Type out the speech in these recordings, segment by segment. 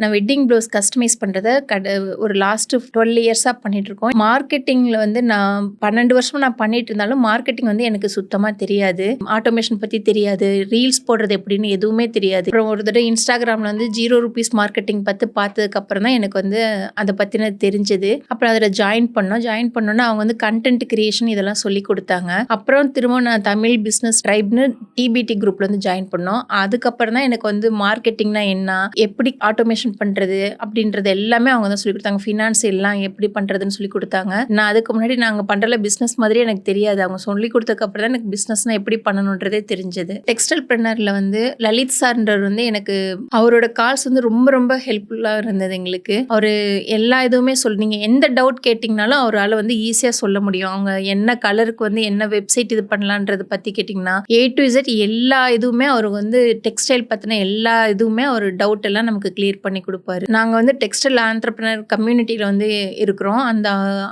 நான் wedding blouse customise பண்ணுறத ஒரு லாஸ்ட் 12 இயர்ஸாக பண்ணிட்டு இருக்கோம். மார்க்கெட்டிங்கில் வந்து நான் 12 வருஷமா நான் பண்ணிட்டு இருந்தாலும் மார்க்கெட்டிங் வந்து எனக்கு சுத்தமாக தெரியாது. ஆட்டோமேஷன் பற்றி தெரியாது, ரீல்ஸ் போடுறது எப்படின்னு எதுவுமே தெரியாது. அப்புறம் ஒரு தடவை இன்ஸ்டாகிராமில் வந்து ₹0 மார்க்கெட்டிங் பார்த்ததுக்கு அப்புறம் தான் எனக்கு வந்து அதை பற்றின தெரிஞ்சது. அப்புறம் அதில் ஜாயின் பண்ணோன்னா அவங்க வந்து கண்டென்ட் கிரியேஷன் இதெல்லாம் சொல்லி கொடுத்தாங்க. அப்புறம் திரும்ப நான் தமிழ் பிஸ்னஸ் ட்ரைப்னு டிபிடி குரூப்ல வந்து ஜாயின் பண்ணோம். அதுக்கப்புறம் தான் எனக்கு வந்து மார்க்கெட்டிங்னா என்ன, எப்படி ஆட்டோமேஷன் பண்றது அப்படின்றது எல்லாமே அவங்க தான் சொல்லி கொடுத்தாங்க. ஃபினான்ஸ் எல்லாம் எப்படி பண்றதுன்னு சொல்லி கொடுத்தாங்க. நான் அதுக்கு முன்னாடி நாங்க பண்றல பிசினஸ் மாதிரி எனக்கு தெரியாது. அவங்க சொல்லி கொடுத்ததுக்கு அப்புறம் தான் எனக்கு பிசினஸ்னா எப்படி பண்ணணுன்றதே தெரிஞ்சது. டெக்ஸ்டைல் பிரிண்டர்ல வந்து லலித் சார்ன்றவர் வந்து எனக்கு அவரோட கால்ஸ் வந்து ரொம்ப ரொம்ப ஹெல்ப்ஃபுல்லா இருந்தது எங்களுக்கு. அவரு எல்லா இதுவுமே நீங்க எந்த டவுட் கேட்டீங்கனாலும் அவரால் வந்து ஈஸியா சொல்ல முடியும். அவங்க என்ன கலருக்கு வந்து என்ன வெப்சைட் இது பண்ணலான்றது பத்தி கேட்டிங்கன்னா A to Z எல்லா இதுவுமே அவர் வந்து டெக்ஸ்டைல் பத்தின எல்லா இதுவுமே அவர் டவுட் எல்லாம் நமக்கு கிளியர் பண்ணி கொடுப்பாரு. நாங்க வந்து டெக்ஸ்டைல் ஆண்டர்பிரினர் கம்யூனிட்டியில வந்து இருக்கிறோம். அந்த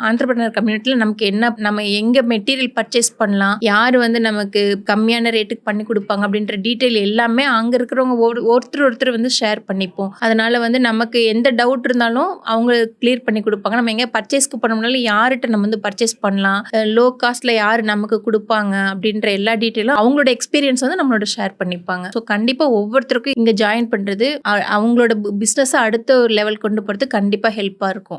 ஆண்டர்பிரினர் கம்யூனிட்டியில நமக்கு என்ன, நம்ம எங்க மெட்டீரியல் பர்ச்சேஸ் பண்ணலாம், யாரு வந்து நமக்கு கம்மியான ரேட்டுக்கு பண்ணி கொடுப்பாங்க அப்படின்ற டீட்டெயில் எல்லாமே அங்க இருக்கிறவங்க ஒருத்தர் வந்து ஷேர் பண்ணிப்போம். அதனால வந்து நமக்கு எந்த டவுட் இருந்தாலும் அவங்க கிளியர் பண்ணி கொடுப்பாங்க. நம்ம எங்க பர்ச்சேஸ்க்கு பண்ணோம்னாலும் யார்கிட்ட நம்ம வந்து பர்ச்சேஸ் பண்ணலாம், லோ காஸ்ட்ல யாரு நமக்கு கொடுப்பாங்க அப்படின்ற எல்லா டீட்டெயிலும் அவங்களோட எக்ஸ்பீரியன்ஸ் வந்து நம்மளோட ஷேர் பண்ணிப்பாங்க. ஸோ கண்டிப்பா ஒவ்வொருத்தருக்கும் இங்க ஜாயின் பண்றது அவங்களோட பிசினஸ் அடுத்த ஒரு லெவல் கொண்டு போறது கண்டிப்பா ஹெல்ப்பா இருக்கும்.